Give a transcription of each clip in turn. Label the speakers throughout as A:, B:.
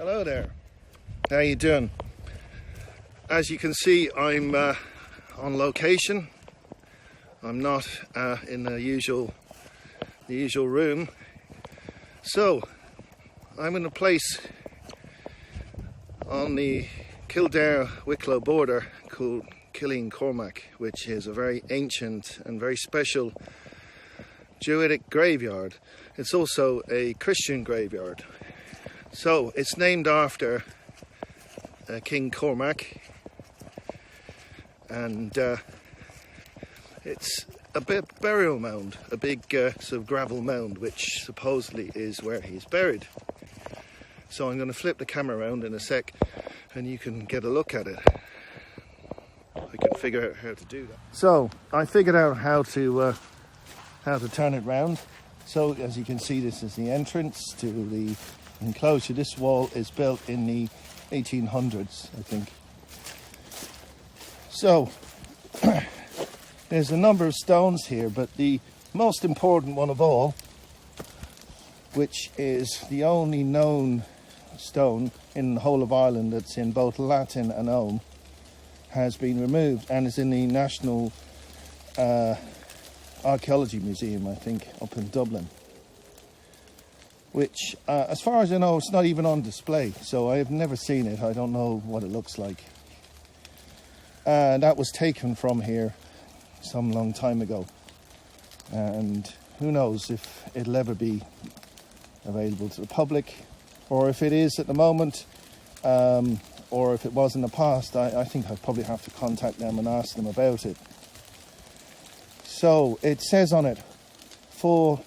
A: Hello there, how you doing? As you can see, I'm on location. I'm not in the usual room. So I'm in a place on the Kildare-Wicklow border called Killeen Cormac, which is a very ancient and very special Druidic graveyard. It's also a Christian graveyard. So it's named after King Cormac, and it's a burial mound, a big sort of gravel mound, which supposedly is where he's buried. So I'm going to flip the camera around in a sec and you can get a look at it. I can figure out how to do that. So I figured out how to turn it round. So as you can see, this is the entrance to the enclosure. This wall is built in the 1800s, I think. So there's a number of stones here, but the most important one of all, which is the only known stone in the whole of Ireland that's in both Latin and Ogham, has been removed and is in the National Archaeology Museum, I think, up in Dublin. Which, as far as I know, it's not even on display, so I have never seen it. I don't know what it looks like. That was taken from here some long time ago, and who knows if it'll ever be available to the public, or if it is at the moment, or if it was in the past. I think I'd probably have to contact them and ask them about it. So it says on it, "For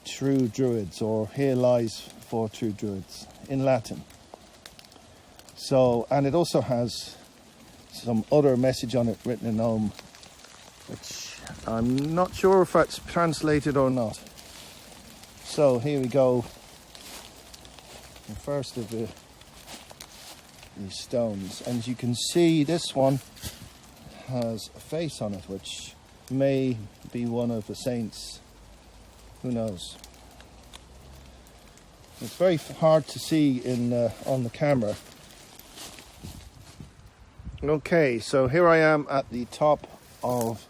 A: true Druids," or "Here lies for true Druids," in Latin. So, and it also has some other message on it written in Ogham, which I'm not sure if that's translated or not. So here we go. The first of these stones, and as you can see, this one has a face on it, which may be one of the saints. Who knows? It's very hard to see on the camera. Okay, so here I am at the top of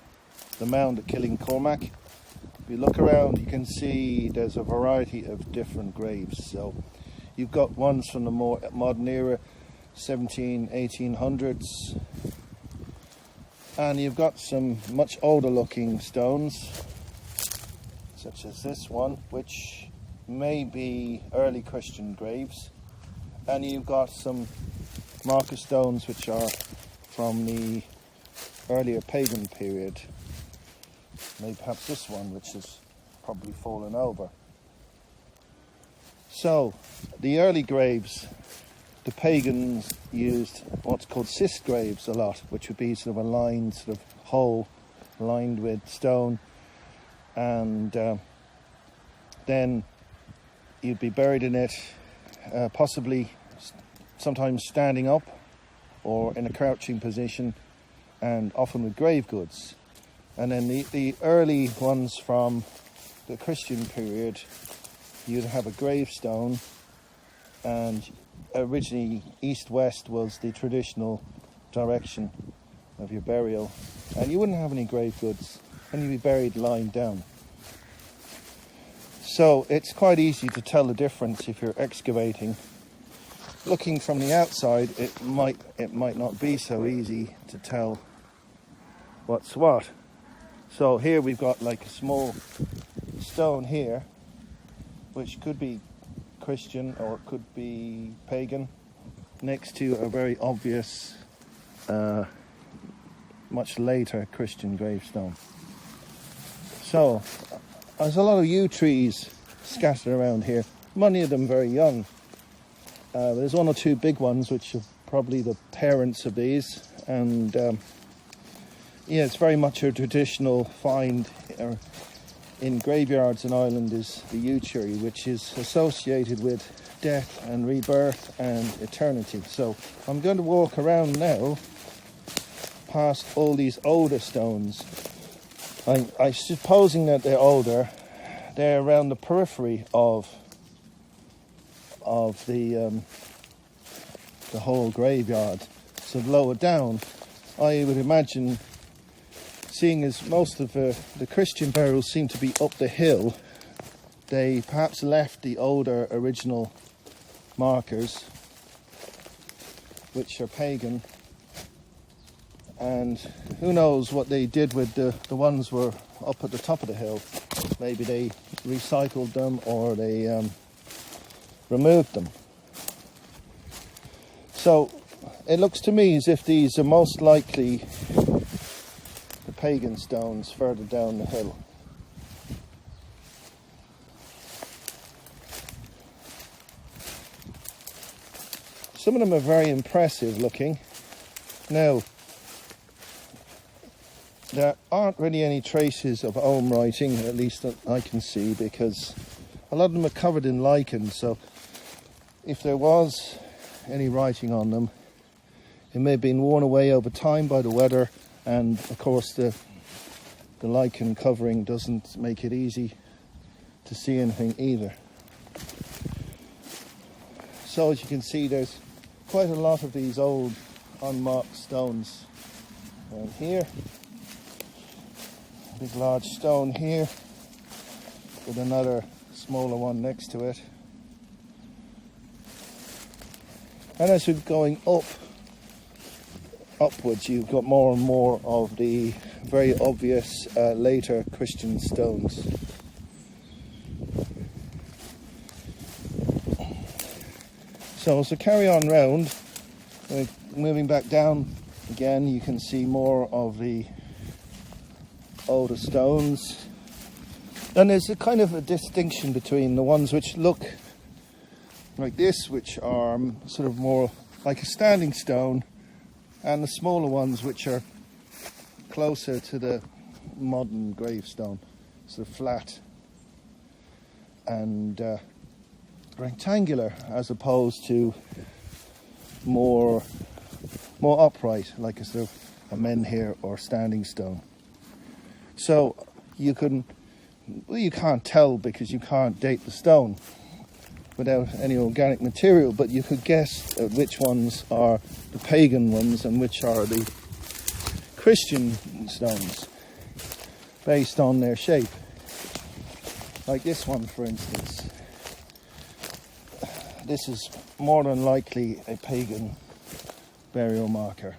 A: the mound at Killeen Cormac. If you look around, you can see there's a variety of different graves. So you've got ones from the more modern era, 1800s, and you've got some much older looking stones, such as this one, which may be early Christian graves, and you've got some marker stones which are from the earlier pagan period. Maybe perhaps this one, which has probably fallen over. So the early graves, the pagans used what's called cist graves a lot, which would be sort of a lined sort of hole lined with stone, and then you'd be buried in it, possibly sometimes standing up or in a crouching position, and often with grave goods. And then the early ones from the Christian period, you'd have a gravestone, and originally east-west was the traditional direction of your burial, and you wouldn't have any grave goods, and you'd be buried lying down. So it's quite easy to tell the difference if you're excavating. Looking from the outside, it might not be so easy to tell what's what. So here we've got like a small stone here, which could be Christian or it could be pagan, next to a very obvious, much later Christian gravestone. So there's a lot of yew trees scattered around here, many of them very young. There's one or two big ones which are probably the parents of these, and yeah, it's very much a traditional find in graveyards in Ireland, is the yew tree, which is associated with death and rebirth and eternity. So I'm going to walk around now past all these older stones. I'm supposing that they're older. They're around the periphery of of the whole graveyard, so lower down. I would imagine, seeing as most of the Christian burials seem to be up the hill, they perhaps left the older original markers, which are pagan, and who knows what they did with the ones were up at the top of the hill. Maybe they recycled them, or they removed them. So it looks to me as if these are most likely the pagan stones further down the hill. Some of them are very impressive looking. Now, there aren't really any traces of ogham writing, at least that I can see, because a lot of them are covered in lichen, so if there was any writing on them, it may have been worn away over time by the weather, and of course the lichen covering doesn't make it easy to see anything either. So as you can see, there's quite a lot of these old unmarked stones down here. Big large stone here with another smaller one next to it. And as we're going upwards, you've got more and more of the very obvious later Christian stones. So as we carry on round, moving back down again, you can see more of the older stones. And there's a kind of a distinction between the ones which look like this, which are sort of more like a standing stone, and the smaller ones which are closer to the modern gravestone, sort of flat and rectangular, as opposed to more upright, like a sort of a menhir or standing stone. So you can't tell because you can't date the stone without any organic material, but you could guess which ones are the pagan ones and which are the Christian stones based on their shape. Like this one, for instance. This is more than likely a pagan burial marker.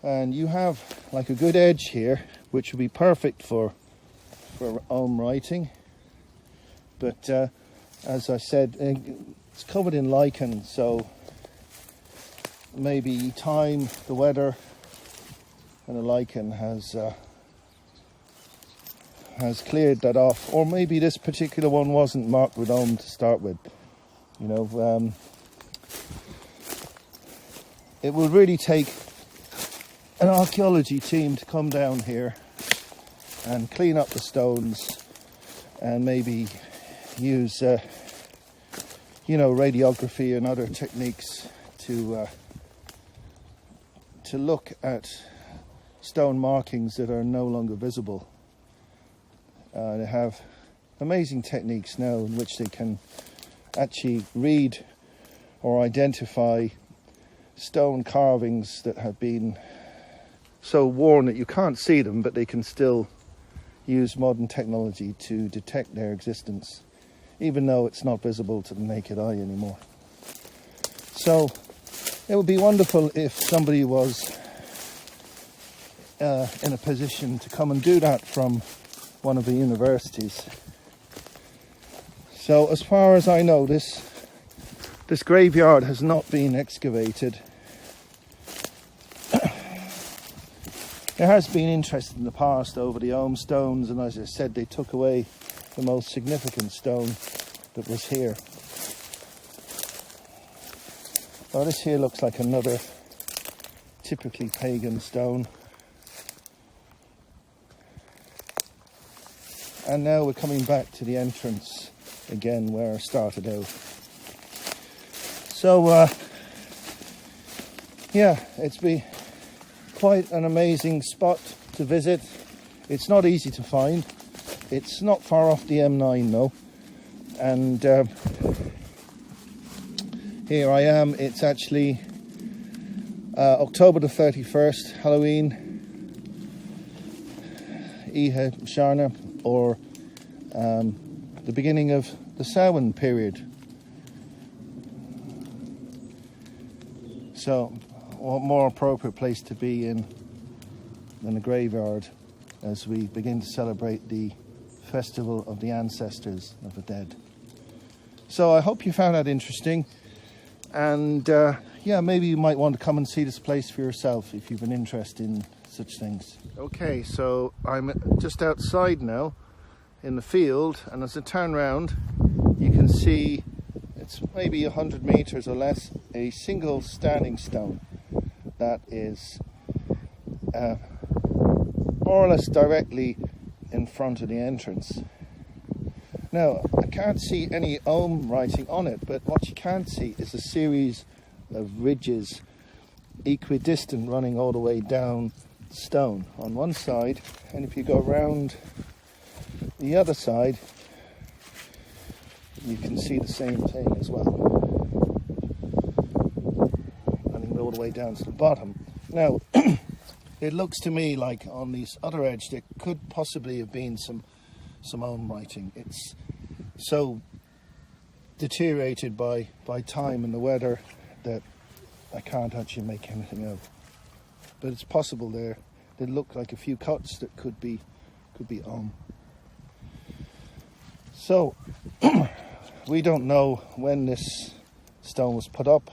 A: And you have like a good edge here, which would be perfect for ogham writing. But as I said, it's covered in lichen, so maybe time, the weather, and the lichen has cleared that off. Or maybe this particular one wasn't marked with ogham to start with. You know, it would really take an archaeology team to come down here and clean up the stones and maybe use radiography and other techniques to look at stone markings that are no longer visible. They have amazing techniques now in which they can actually read or identify stone carvings that have been so worn that you can't see them, but they can still use modern technology to detect their existence, even though it's not visible to the naked eye anymore. So it would be wonderful if somebody was in a position to come and do that from one of the universities. So as far as I know, this graveyard has not been excavated. There has been interest in the past over the ogham stones, and as I said, they took away the most significant stone that was here. Well, this here looks like another typically pagan stone. And now we're coming back to the entrance again where I started out. So, it's been quite an amazing spot to visit. It's not easy to find. It's not far off the M9 though. And here I am. It's actually October the 31st, Halloween, Ihe Sharna, or the beginning of the Samhain period. So, what more appropriate place to be in than the graveyard as we begin to celebrate the festival of the ancestors of the dead. So I hope you found that interesting, and yeah, maybe you might want to come and see this place for yourself if you've an interest in such things. Okay, so I'm just outside now in the field, and as I turn round you can see it's maybe 100 meters or less, a single standing stone that is more or less directly in front of the entrance. Now, I can't see any Om writing on it, but what you can see is a series of ridges, equidistant, running all the way down the stone on one side, and if you go around the other side, you can see the same thing as well, running all the way down to the bottom. Now, it looks to me like on this other edge there could possibly have been some Om writing. It's so deteriorated by time and the weather that I can't actually make anything out. But it's possible there. They look like a few cuts that could be Om. So we don't know when this stone was put up.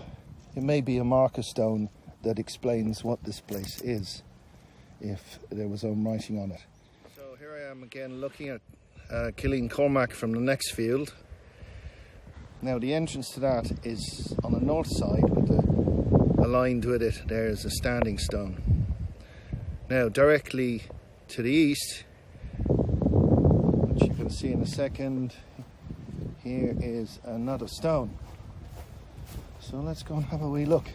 A: It may be a marker stone that explains what this place is, if there was Om writing on it. So here I am again looking at Killeen Cormac from the next field. Now the entrance to that is on the north side, aligned with it there is a standing stone. Now directly to the east, which you can see in a second, here is another stone. So let's go and have a wee look.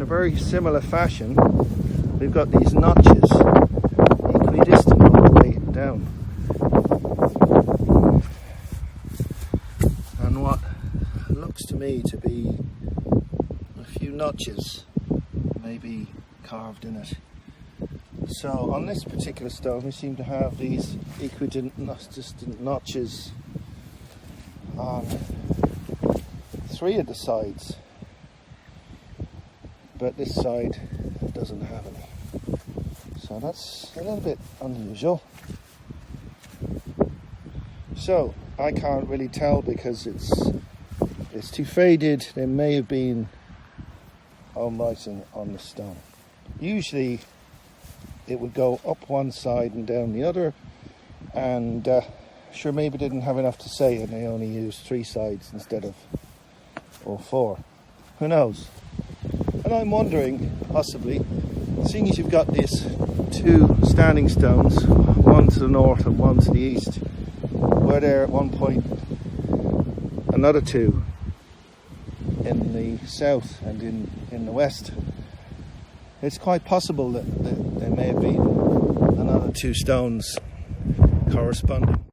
A: Very similar fashion, we've got these notches equidistant all the way down, and what looks to me to be a few notches maybe carved in it. So on this particular stone we seem to have these equidistant notches on 3 of the sides, but this side doesn't have any. So that's a little bit unusual. So I can't really tell because it's too faded. There may have been Om writing on the stone. Usually it would go up one side and down the other, and sure, maybe didn't have enough to say and they only used 3 sides instead of all 4. Who knows? And I'm wondering, possibly, seeing as you've got these 2 standing stones, one to the north and one to the east, were there at one point another 2 in the south and in the west? It's quite possible that there may have been another 2 stones corresponding.